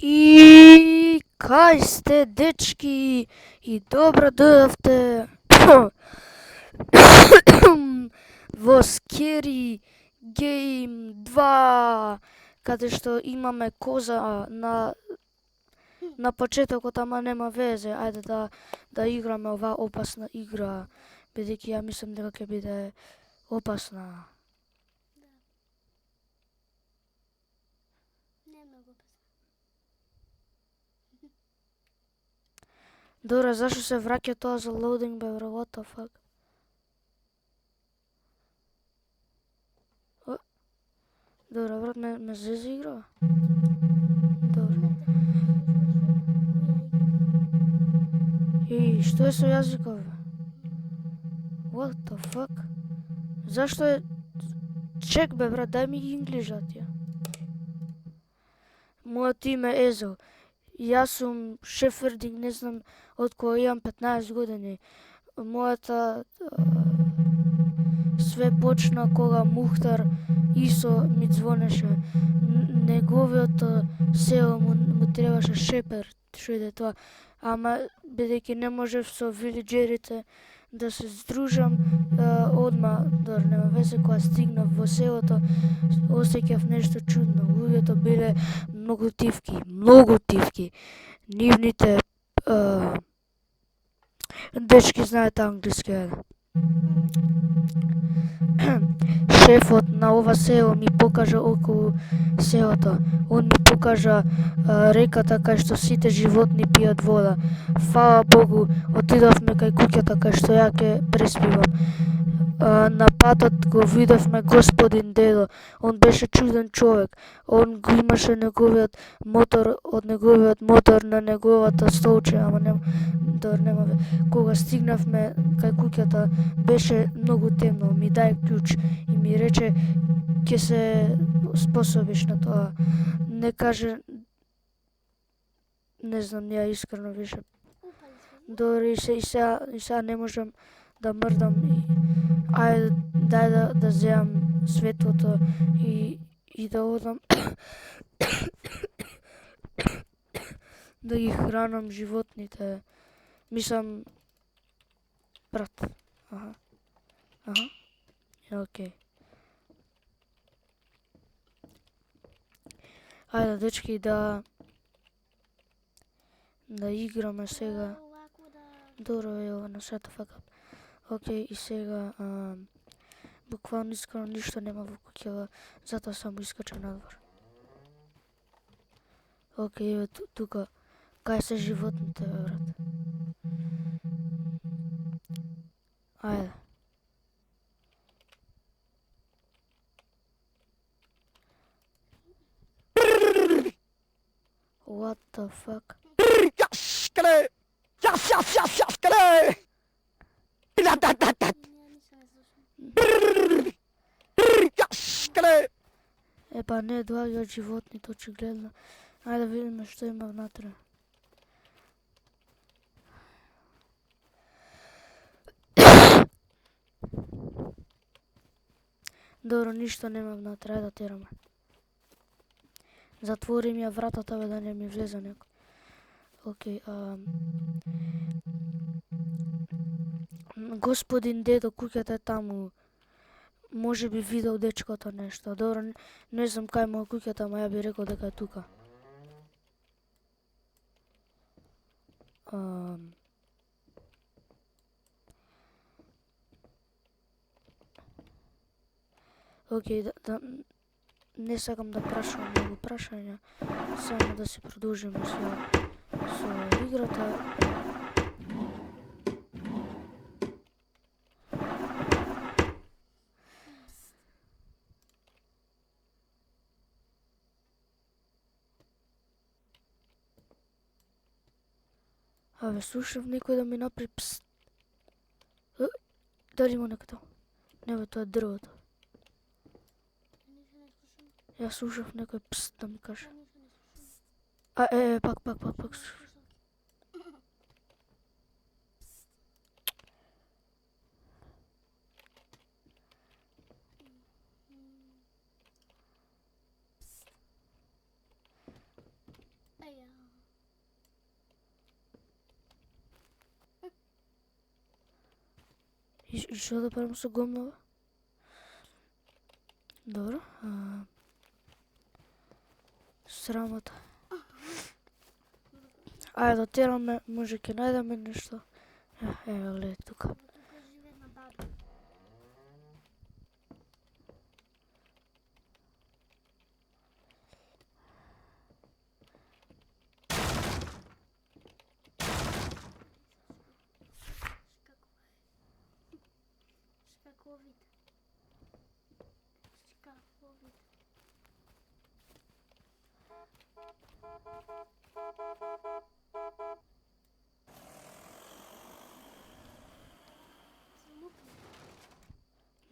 И кај сте, дечки, и добро дојавте во Scary Game 2, каде што имаме коза на почетокот, ама нема везе. Ајде да играме оваа опасна игра, бидејќи ја мислам дека ќе биде опасна. Не многу опасно. Добре, зашо се враќа тоа за loading, бе, бро, what the fuck? Добре, брат, ме зези игра? Добре. И што е со јазиков, бе? What the fuck? Зашто е... Чек, бе, брат, дај ми инглижат ја. Мојот име е Езо. Јас сум шефердинг, не знам, од кога имам 15 години. Мојата све почна кога Мухтар Исо ми звонеше. Неговиот село му требаше шепер, што иде тоа. Ама бидејќи не можев со вилиџерите да се здружам, одма, добро, нема везе, кога стигнав во селото, осеќав нешто чудно. Луѓето биле многу тивки. Нивните дечки знаат англиски, ајде. Шефот на ова село ми покажа околу селото. Он ми покажа реката кај што сите животни пијат вода. Фала Богу, отидовме кај куќата кај што ја ќе преспивам. На патот го видовме господин дедо. Он беше чуден човек. Он го имаше неговиот мотор, од неговиот мотор на неговата столче, ама нема ве. Кога стигнавме кај куќата, беше многу темно. Ми дај клjuč и ми рече ќе се способиш на тоа. Не каже, не знам, ја искрено више. Добре, и сега не можам да мрдам. Ајде, дај да земам светлото и да одам да ги хранам животните. Мислам, брат. Аха. Океј. Ајде, дечки, да играме сега. Добро е ова на shut the fuck up. Океј, и сега буквално искрено ништо нема во куќава, затоа само искачам надвор. Океј, еве тука, кај се животните, бе, брат? Ајде. What the fuck? Епа не доаѓаат животните очигледно. Ајде да видиме што има внатре. Добро, ништо нема внатре, ајде да тераме. Затвори ми ја вратата, бе, да не ми влезе некој. Океј, господин дедо, куќата е таму. Може би видел дечкото нешто. Добро, не знам кај му е куќата, ама ја би рекол дека е тука. Океј, не сакам да прашувам многу прашања, само да се продолжиме со играта. Абе, слушав некој да ми направи пст. Дали има некој таму? Не, бе, тоа е дрвото. Јас слушав некој пст да ми каже. Пак. И што да правим со гомнава? Добро. Срамота. Ајде да тераме, може ќе најдеме нешто. Еве гледај тука. Тука живе една баба. Шкаковит. Шкаковит.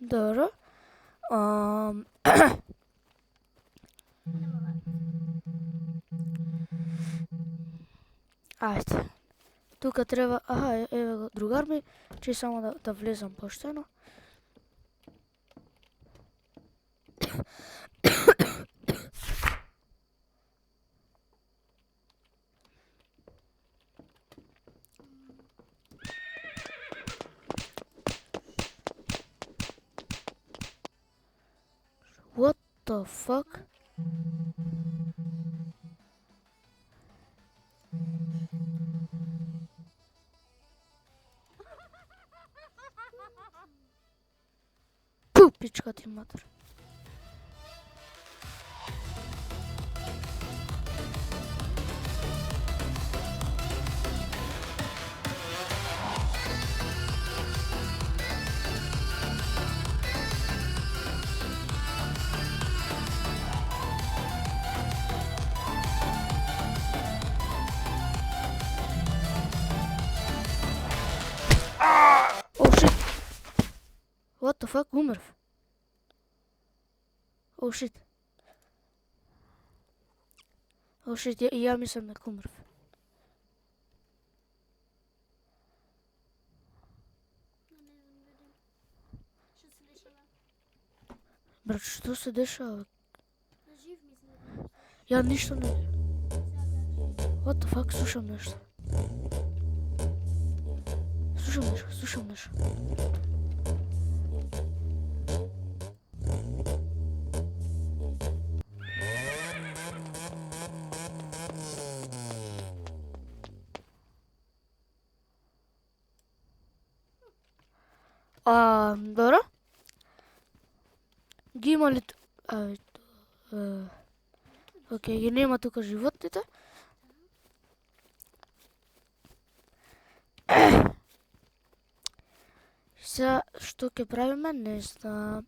Добро. Ајде. Тука треба, еве го другар ми, че само да влезам поштено. What the fuck? Пу, пичка ти матер. Oh shit. What the fuck? Умрв. Oh shit. Oh shit, ја мислам дека умрв. Што се дешава? Брат, што се дешава? Жив мислам дека. Ја ништо не... What the fuck? Слушам нешто. Слушам нешто. Добро. Ги има ли... Океј, ги нема тука животните. Сега, што ќе правиме, не знам.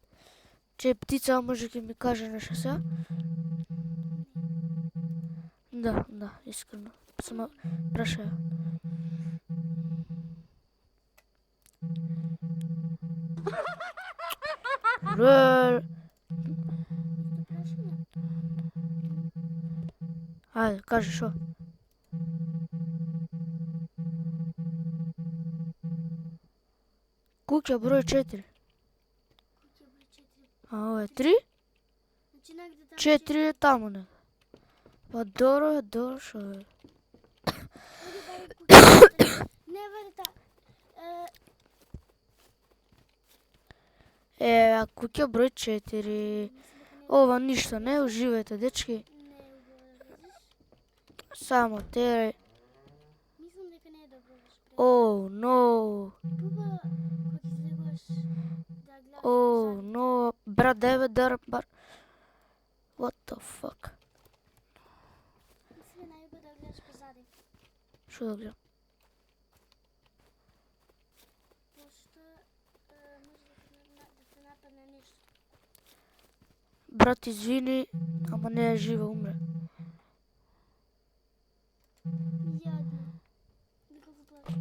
Че птица може ќе ми каже нешто сега? Да, искрено. Само прашаја. Ајде, кажи шо? Куќа број 4. Куќа број 4. А ова е 3? Значи негде таму 4 е таму не. Па добро шо е. Оди баре куќа. Не баре та. А куќа број 4. Ова ништо не, уживајте дечки. Не е убаво да влезеш. Само терај. Мислам дека не е добро да шпреш. Oh no. Пуба, кога ќе излегуваш да гледаш Oh позади. no. Брат, дај бе бар. What the fuck? Мислам најубаво да гледаш позади. Шо да гледам? Пошто може да те нападне нешто. Брат, извини, ама не е жива, умре. Јадно. Дека го плаче.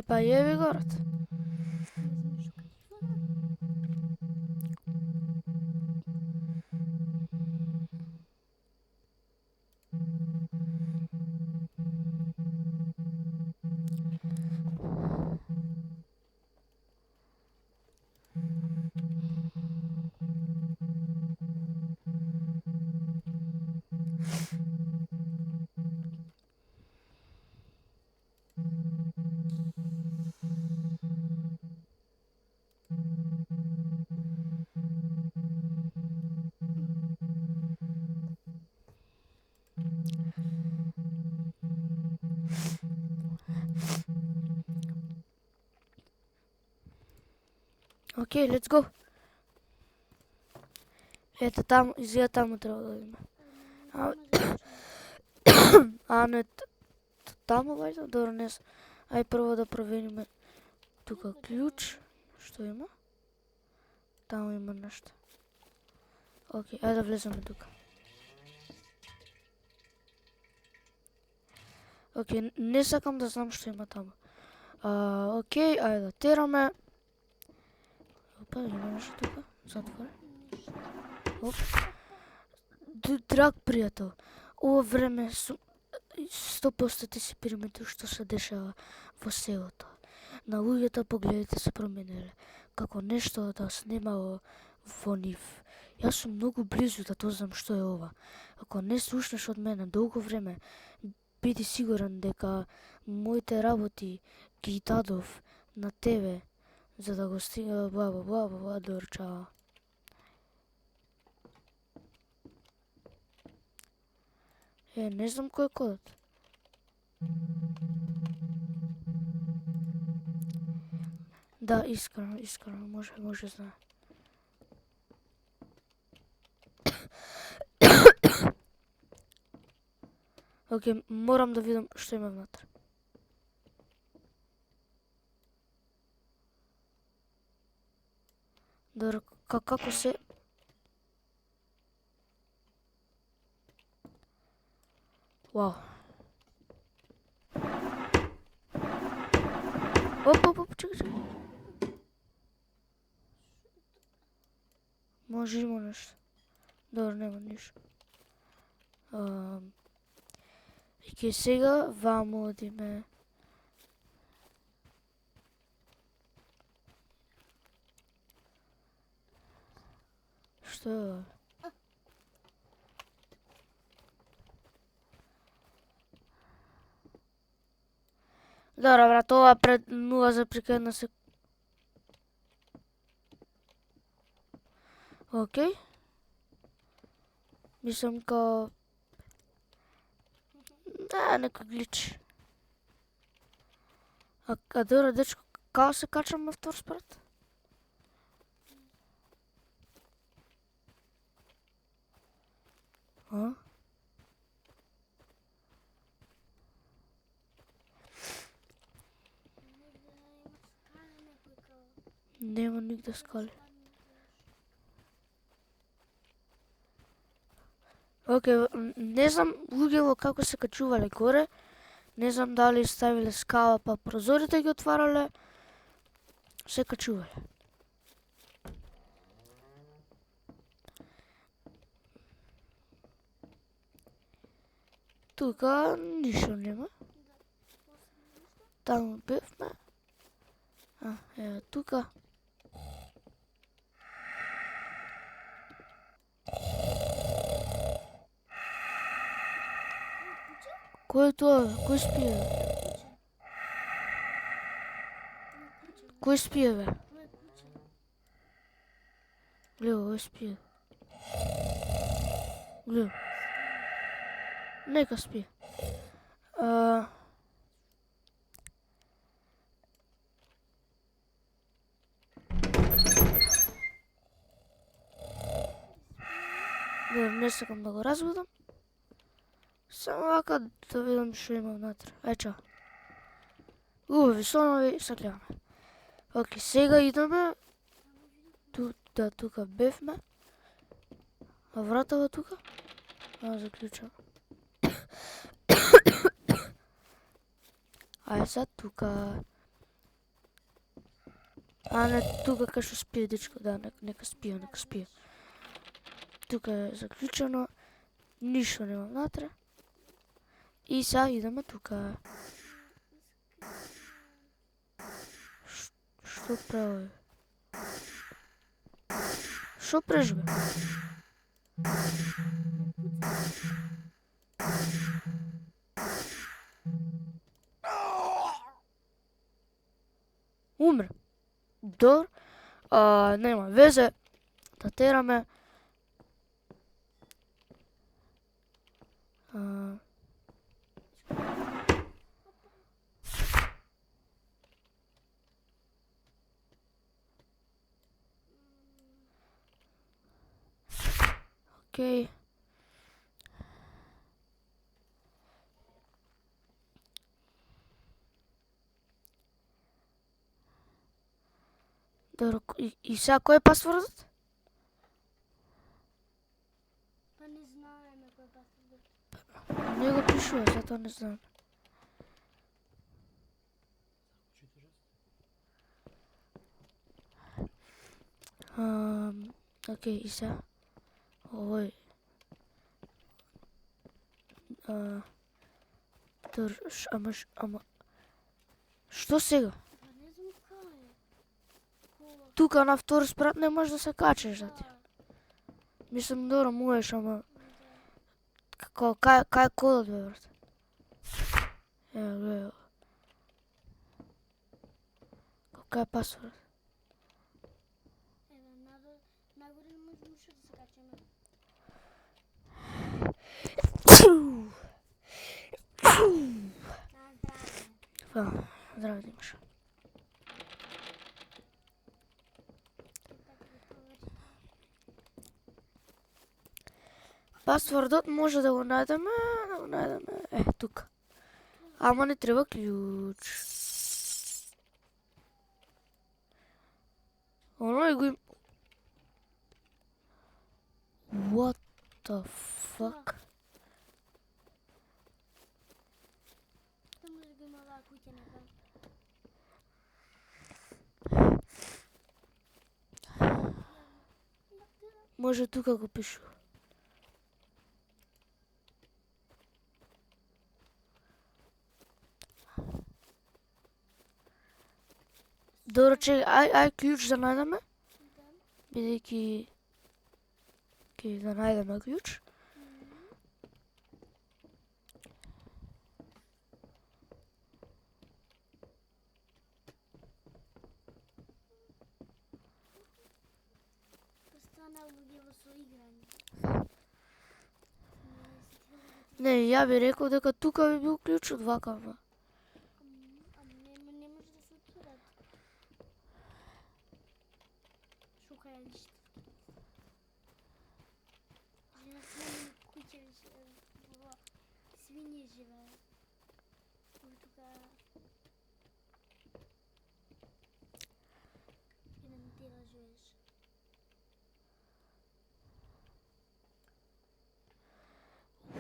Па јеби го, брат. Не знам што кажеш. Океј, let's go. Ето таму, изгледа таму треба да одиме. А не таму вајде? Добро, не знам. Ај прво да провериме тука клjuč. Што има? Таму има нешто. Океј, ајде да влеземе тука. Океј, не сакам да знам што има таму. Океј, ајде да тераме. Опа, има нешто тука? Затвора. Оп. Драг пријател, ова време 100% ти си приметил што се дешава во селото. На луѓето погледите се промениле, како нешто да снемало во нив. Јас сум многу близу да дознам што е ова. Ако не слушнеш од мене долго време, биди сигурен дека моите работи ги дадов на тебе, за да го стига бла, дорчава. Не знам кој е кодот. Да, искрено, може знае. Океј, морам да видам што има внатре. Добро, како се... Вау. Оп, чекай. Може има нешто. Добро, нема ништо. И сега ваму одиме. Што е ова? Добро, брат, ова пред 0,1 секунда. Океј. Мислам као... некој глич. А добро, дечко, као се качаме втор спрат? Нема нигде скали. Океј, не знам луѓето како се качувале горе. Не знам дали ставиле скала па прозорите ги отварале. Се качувале. Тука ништо нема. Таму бевме. Ево тука. Кој е тоа? Кој спие? Кој спие, бе? Гледа, овој спие. Гледа. Нека спие. Не сакам да го разбудам. Само вака да видам што има внатре. Чао. Убави сонови, се гледаме. Океј, сега идеме. Тука бевме. А вратава тука? Заклучам. Ај sad тука. Не, тука кај што спие дечко, да, нека спие. Тука е заклучено. Ништо нема внатре. И сега идеме тука. Што прави? Што преш, бе? Умре. Добро. Нема везе. Да тераме. Океј. Добро, и сега кој е пасвордот? Па не знаеме кој пасворд. Не го пишува, затоа не знам. Океј, и сега. Овој. Ама... Што сега? Па не знам кај. Кола. Тука на втор спрат не можеш да се качеш за ти. Да. Мислам, добро, можеш, ама... Да. Како, кај е кодот, бе, брат? Ево, гледа. Кај е пасворд? Еве, нагоре не можеме уште да се качиме. На здраве. Фала, здраво да имаш. Пасвордот може да го најдеме, тука. Ама не треба клjuč. Оној го им... What the fuck? Што може да го има оваа куќа некај? Може тука го пишу. Добро, чекај, ај клjuč да најдеме, Да. бидејќи ќе да најдеме клjuč. Постана луѓе со играње. Не, ја би рекол дека тука би бил клjučот вака, ама. Не може да се отворат. Шукај лишта. Жена свиње куќе во свиње живее. Тука еден дела живееш.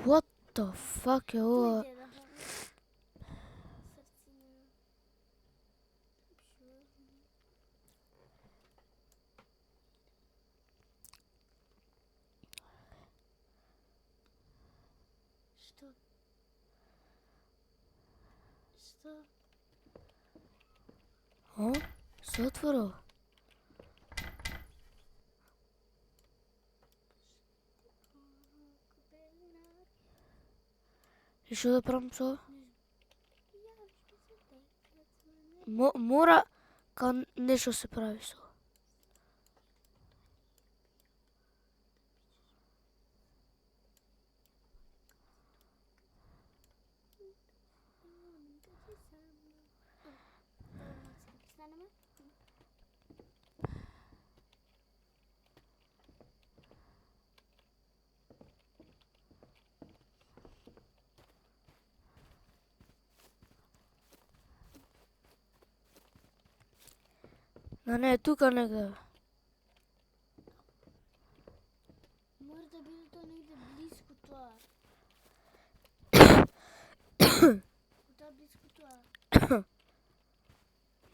What the fuck е ова? Тој деда. Срцина. Што? Што? О, се отворил. И што да правам со ова? Мора као нешто се прави со ова. Не, тука негде. Мора да биде тоа негде близко тоа. Тоа близко тоа.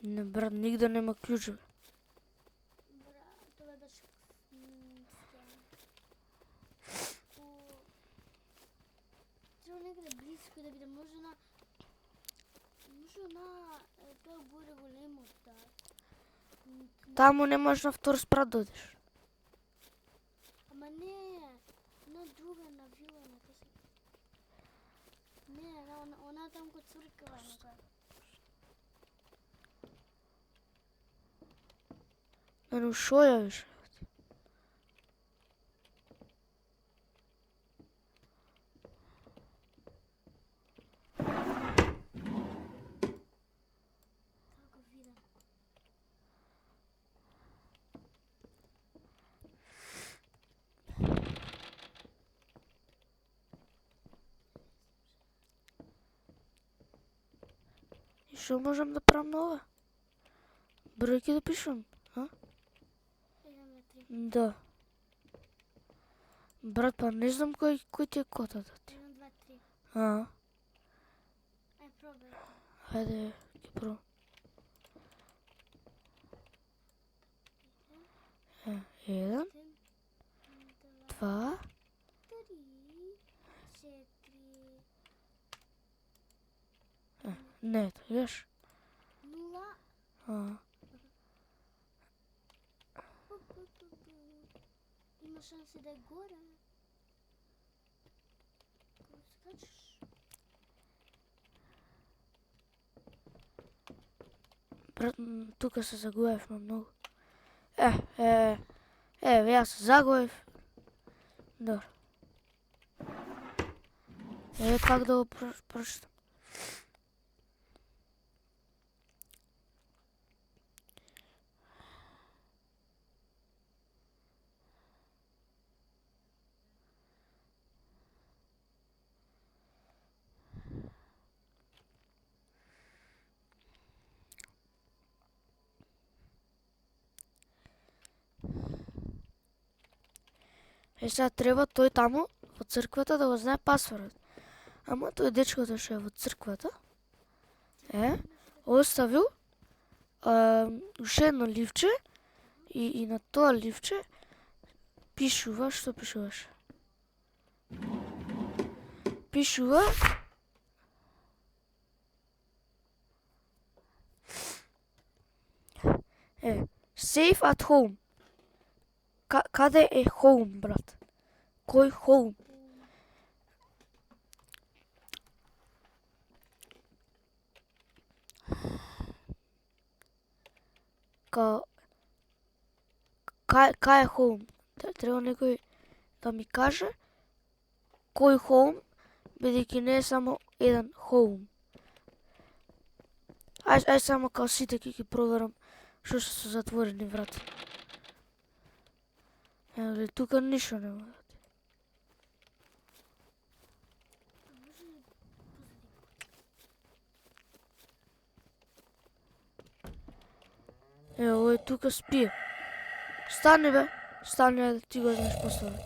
Не, брат, нигде нема клjuč. Тоа беше треба негде близко да биде, може на тоа горе големот таа. Таму не можеш на втор спрат да одиш. Ама не, на друга, на вила, на кај се. Не, она таму кod црква некај. Ну шо ја виш? Како видам. Што можам да правам на ова? Бројки да пишувам, а? 1 2 3. Да. Брат, па не знам кој ти е котата ти. 1 2 3. А, Ај пробај. хајде, ќе пробам. 1, 2, 3 4 не, видиш? 0. А, Има шанси да е горе. Како скачаш? брат, тука се загубевме многу. Јас се загубив. Добро. Как да го прочитам? Сега треба тој таму во црквата да го знае пасвордот. Ама тој дечкото што е во црквата оставил уште едно ливче и на тоа ливче пишува, што пишуваш? Пишува safe at home. Каде е home, брат? Кој home? Кај е home? Треба некој да ми каже кој home, бидејќи не е само еден home. Ај само као сите ќе ги проверам што се затворени врати. Еве, тука ништо нема. Овој тука спие. Стани бе, стани, ти го знаеш постави.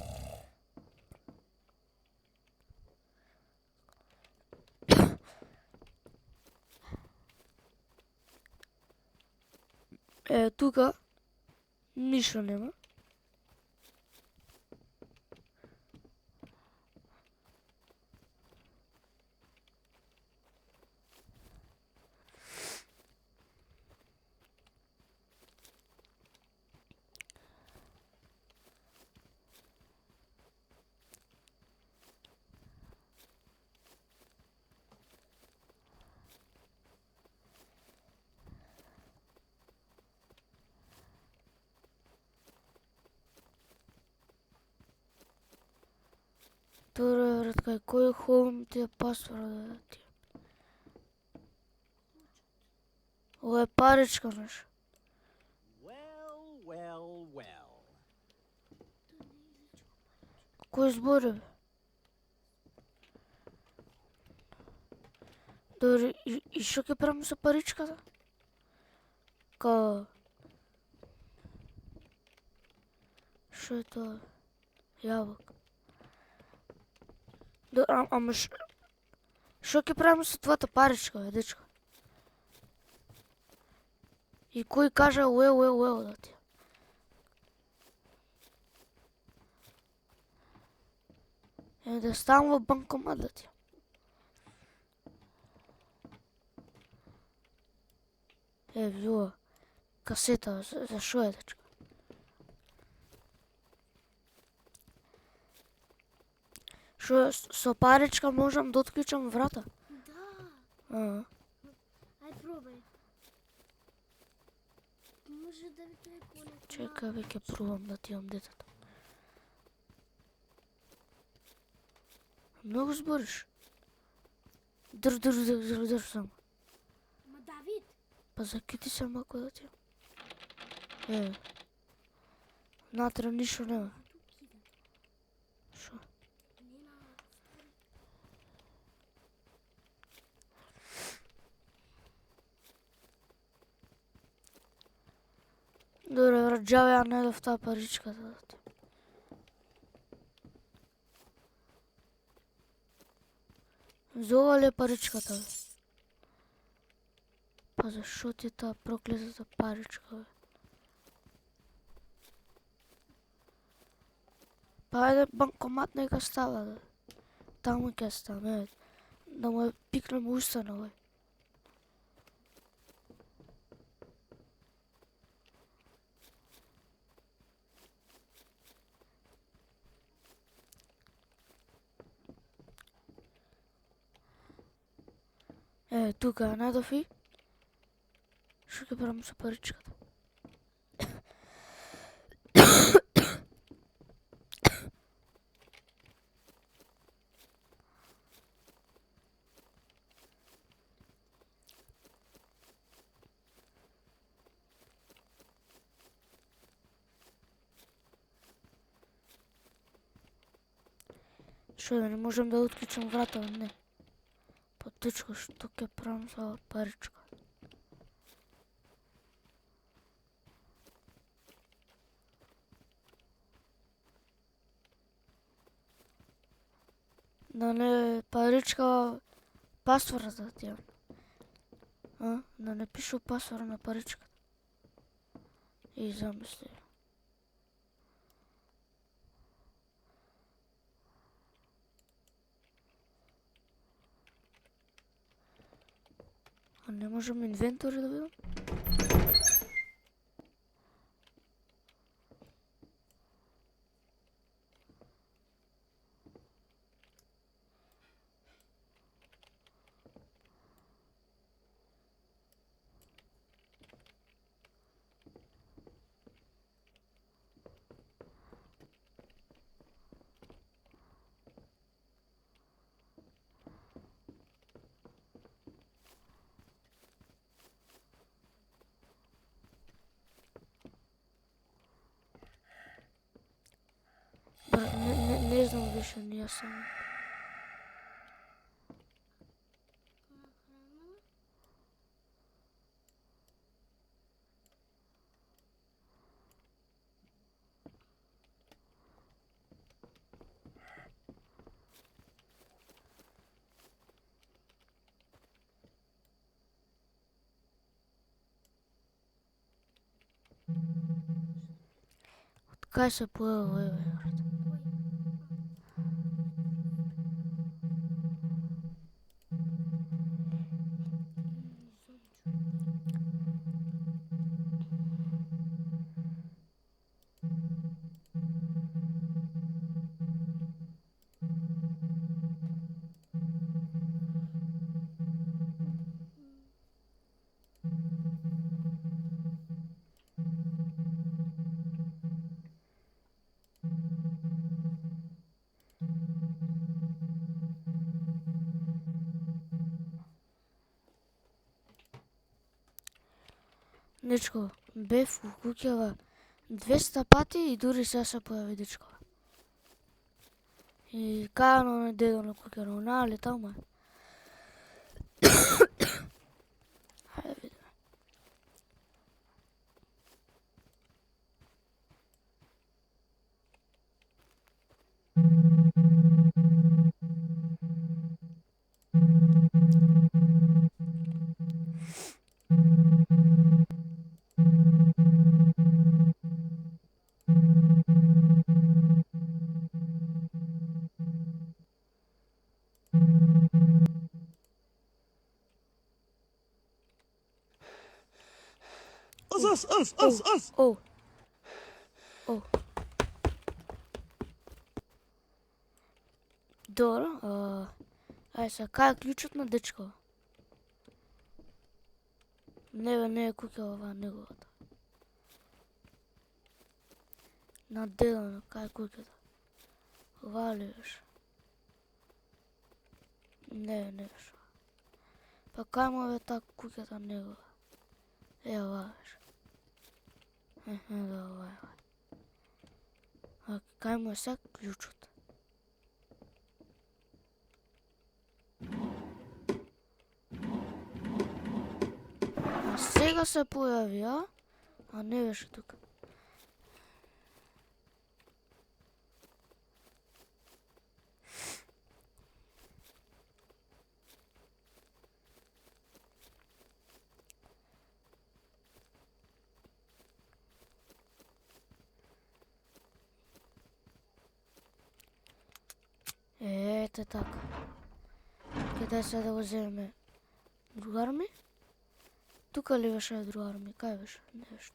Тука ништо нема. Добро, брат, кој home ти е пасвордот ти? Ова е паричка, неш. Кој збори, бе? Добро, и што ќе правам со паричката? Што е тоа? Јаболка. Ама што ќе правим со твојата паричка, бе, дечко? И кој кажа уел да ти? Да ставам во банкомат да ти. Ова, касета, за шо е, дечко? Што, со паричка можам да отклучам врата? Да. Ај пробај. Може да ви преку некој. Чекај, бе, ќе пробам да ти имам детето. Многу збориш. Држ само. Ма Давид. Па закити се малку да ти имам. Натре ништо нема. Шо? Добре, брат, џаве ја најдов таа паричката. За ова ли е паричката, бе? Па зашо ти е таа проклетата паричка, бе? Па ајде банкомат нека става, да. Таму ќе стане, да му пикнем устана, бе. Тука ја најдов и што ќе правам со паричката? Што да не можам да отклучам врата, не. Па дечко, што ќе правам со оваа паричка? Да не паричка пасвордот ти ја. Да не пишу пасворд на паричката. И замисли. А не можам инвентори да видам? Брат, не знам више, не сам. Од кај се појава овој, брат? Дечко, бев у куќава 200 пати и дури сега се појави дечко. И кај на оној дедо на куќава, онаали таму е. Хајде видиме. Us. О. Добро, ај сега, кај е клучот на дечко? Не е куќава ова неговата. На дедо, кај е куќата? Ова ли беше? Не беше. Па кај му е таа куќата негова? Ова беше. Да, ова е. А кај му е сега клучот? А сега се појави, а? А не беше тука. Ете така. Каде се да го земеме? Другар ми? Тука ли беше другар ми? Кај беше? Не беше.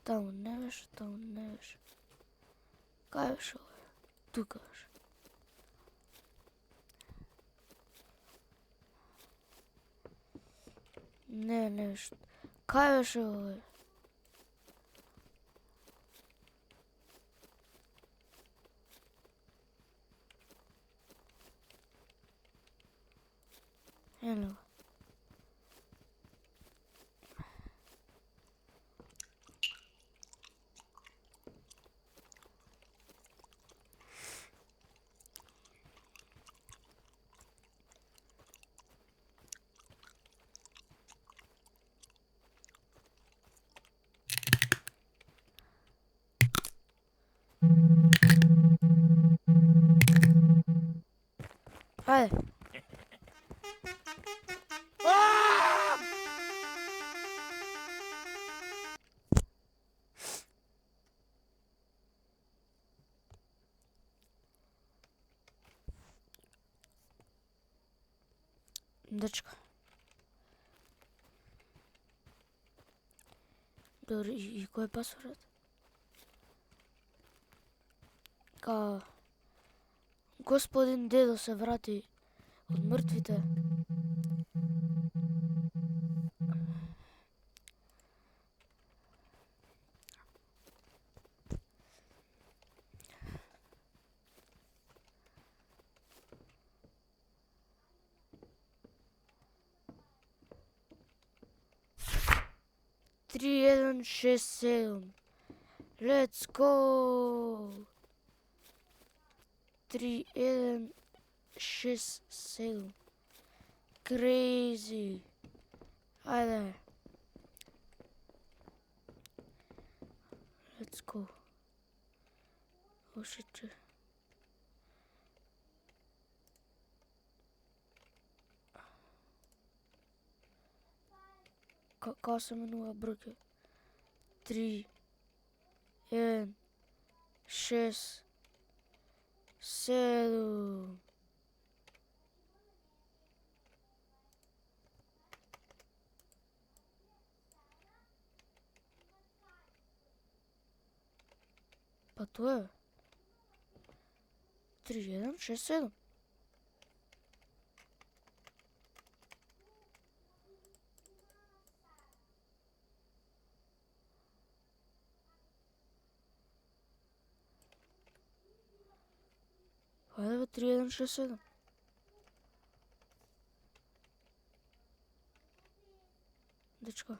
Таму не беше, таму не беше. Кај беше овој? Тука беше. Не, не беше. Кај беше овој? Ено го. Ајде. Дечка. Добре, и кој е пасвордот? Господин дедо се врати од мртвите. Три, еден, шест, седум. Let's go! 3, 1, 6, 7. Crazy. Ајде. Let's go. Oh shit. Како се менува бројке? 3, 1, 6, 7. Па тоа е. 3, 1, 6, 7. Ајде бе, 3, 1, 6, 7. Дечко.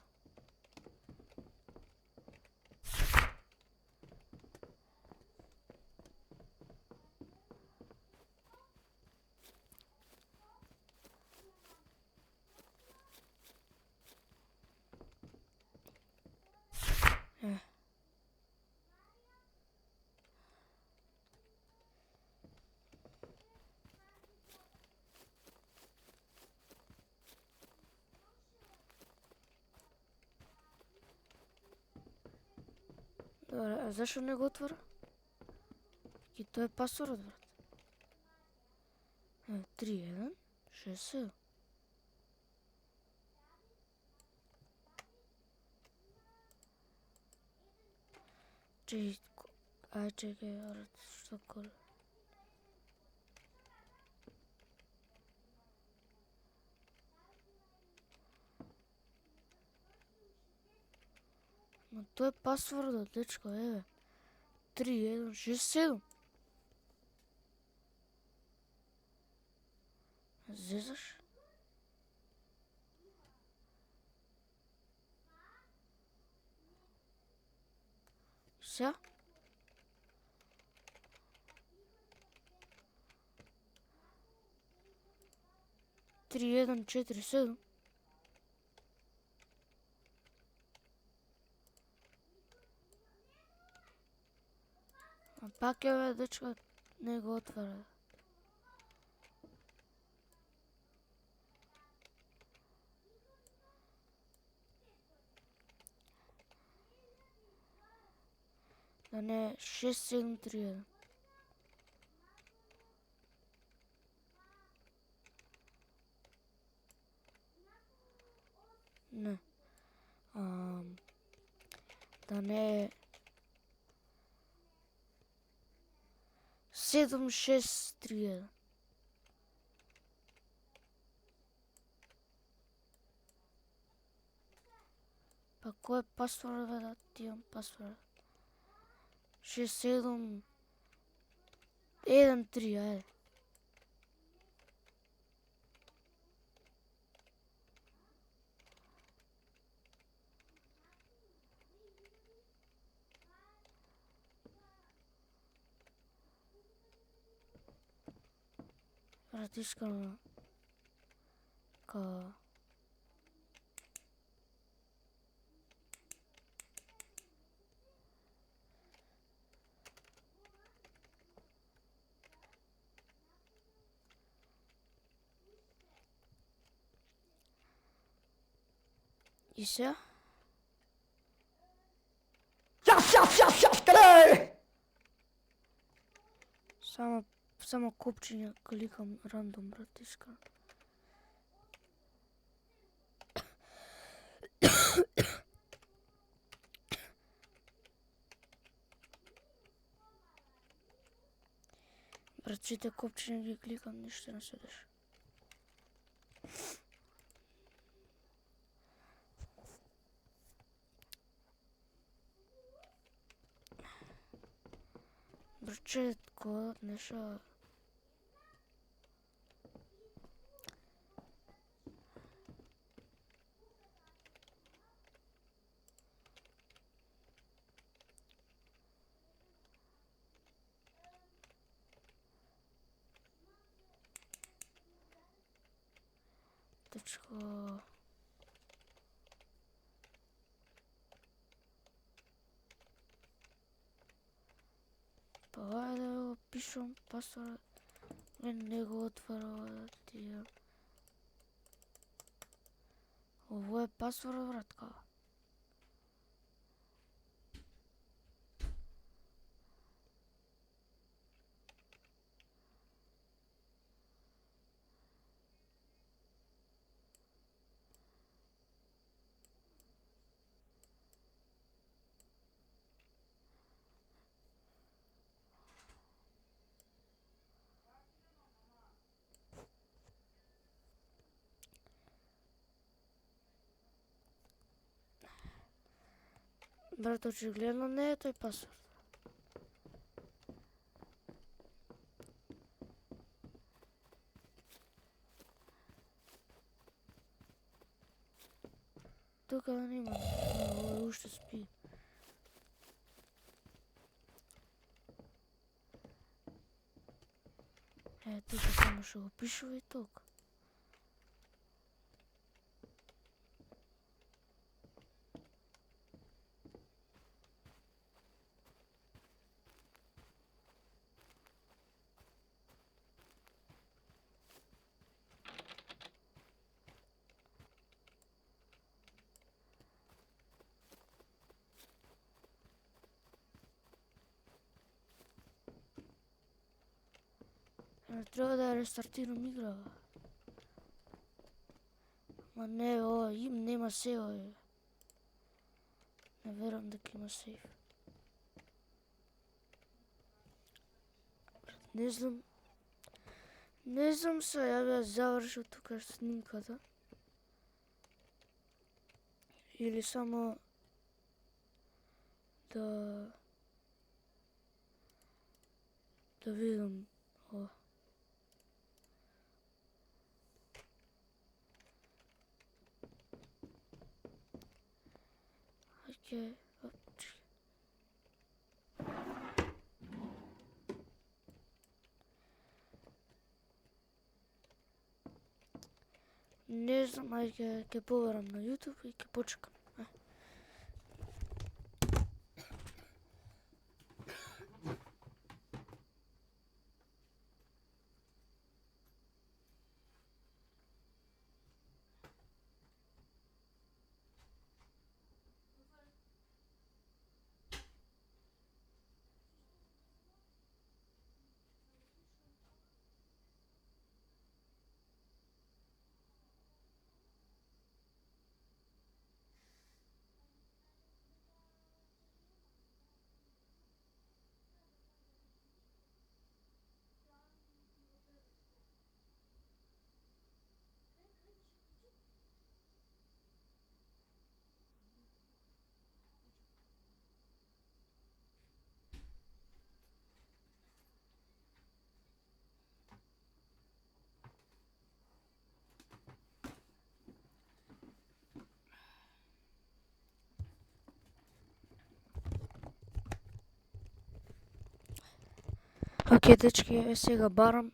Добре, а зашо не го отвора? И тоа е пасворд, брат. 3, 1, 6, 7. Чекај, брат, што коли? Но тоа е пасвордот, дечко, еве. 3, 1, 6, 7. Зезаш? Сега? 3, 1, 4, 7. Пак е дечко не го отвара. Да не 6731. Не. Да не 7631. Па кој е пасворд бе, да ти имам пасворд? 6713, ајде. Брат, искрено, ка... И се? Само копчиња кликам рандом, брат, искрено. Брат, сите копчиња ги кликам, ништо не се деша. Братче, кодот неша... Дечко... Па ајде да го пишам пасворд. Не го отвара да ти... Ово е пасворд, братка. Брат, очигледно не е тој пасворд. Тука да нема, овој уште спи. Тука само што го пишува и толку. Треба да ја рестартирам играва. Ма не, ова им нема се овие. Не верам дека има сейф. Не знам. Не знам се, ја беа завршил тука снимката. Или само да видам ова. Ајде, не знам, ајде ќе побарам на YouTube и ќе почекам. Океј, дечки, е сега барам.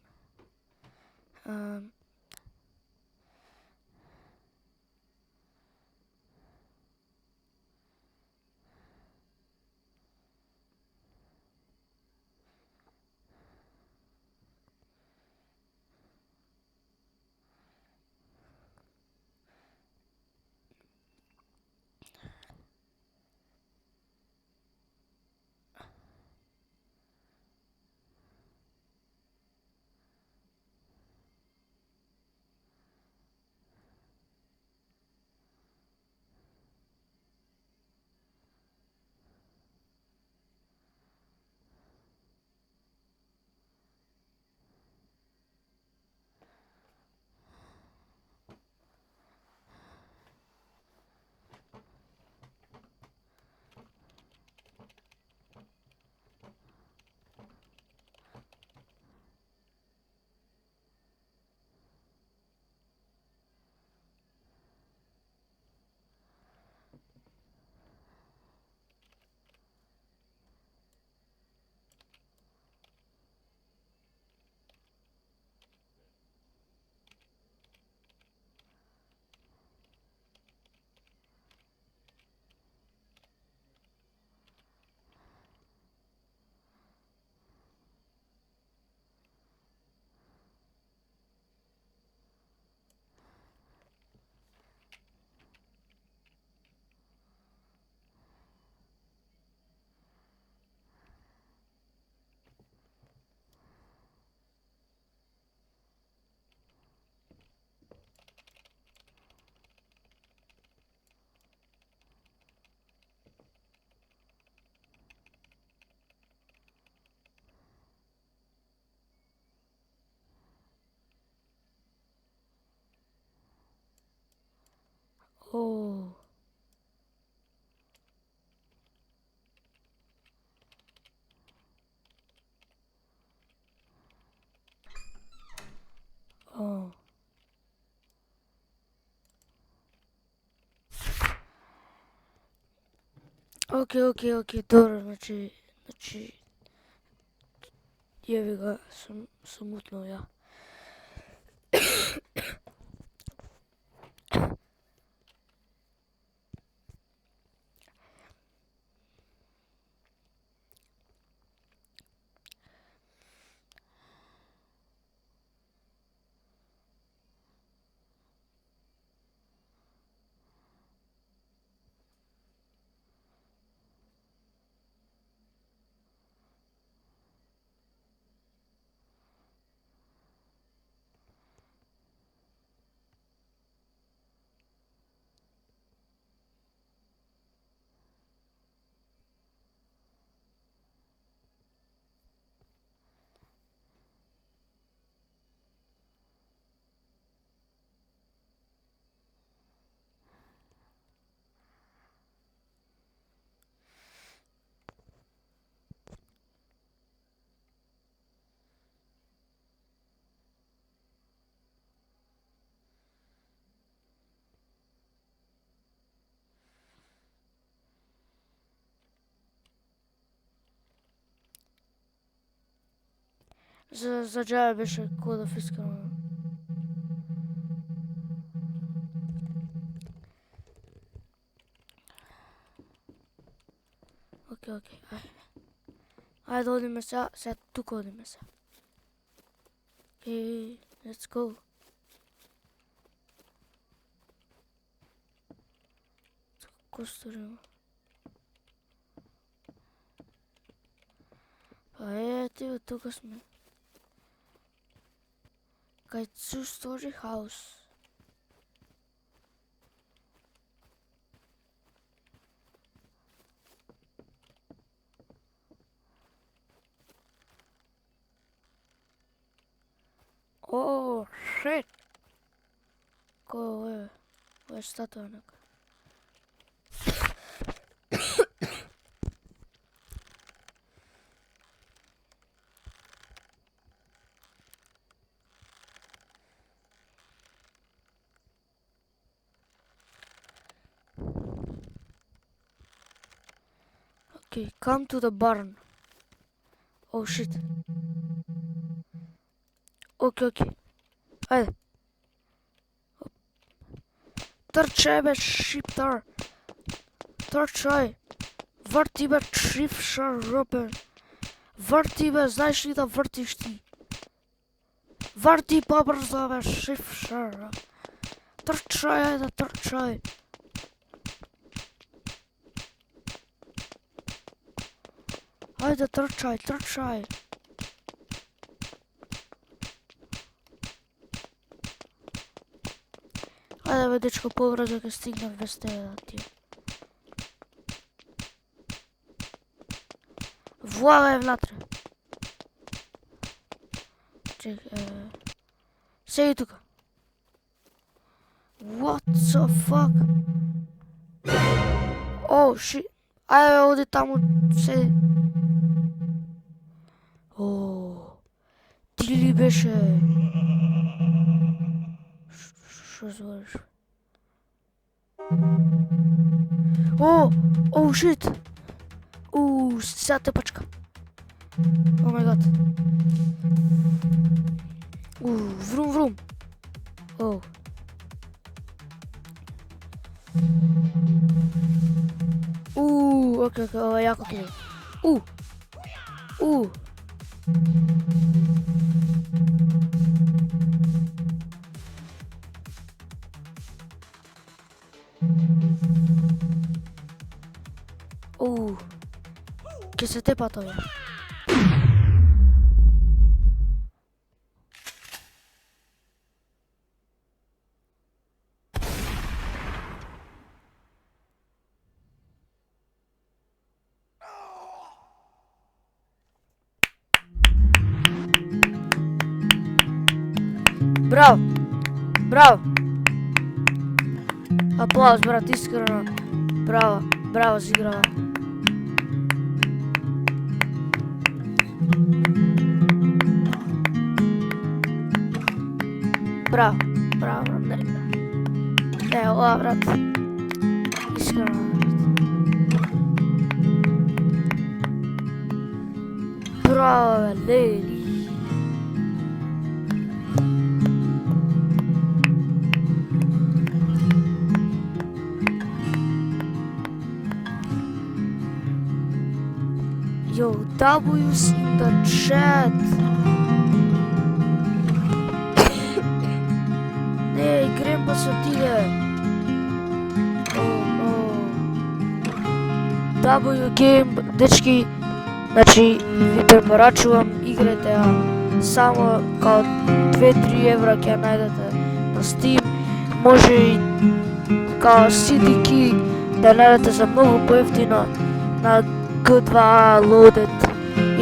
О. О. Океј, добро, значи, јеви ga, сум утнал ја. За џабе беше кодов, искрено. Океј, ајде одиме сега тука одиме сега. Океј, let's go. Како сториме? Па ти тука сме. Кај two-story house. О, shit! Кој е? Ова е статуа нека. Okay, come to the barn. Oh shit. Окей. Ајде. Трчај бе, шиптар. Трчај. Врти бе, шифшар, робе. Врти бе, знаеш ли да вртиш ти? Врти побрзо бе, шифшар. Трчај, ајде, трчај. Ајде, трчај. Ајде бе, дечко, побрзо ќе стигнам без тебе да ти. Влагај внатре. Седи тука. What the fuck? Oh shit. Ајде, оди таму, седи. Ти ли беше? Шо збориш? Oh shit. Сега те пачка. Oh my god. Vroom. Окей, ова е јако ќе. Ќе се тепа тоа. Браво! Аплауз, брат, искрено. Браво си играва. Браво, не, ова, брат. Искрено, брат. Браво, бе, лели. Yo, W's in the chat. Не, Гремба се отиде. W Game, дечки, значи ви препорачувам, играјте ја. Само као 2-3 евра ќе најдете на Steam. Може и као CD key да најдете за многу поевтино на G2 Loaded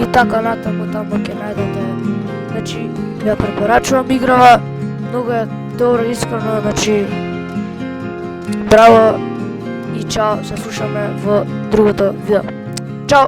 и така натаму таму ќе најдете. Значи, ја препорачувам играва, многу е добро, искрено, значи браво и чао, се слушаме во другото видео. Чао!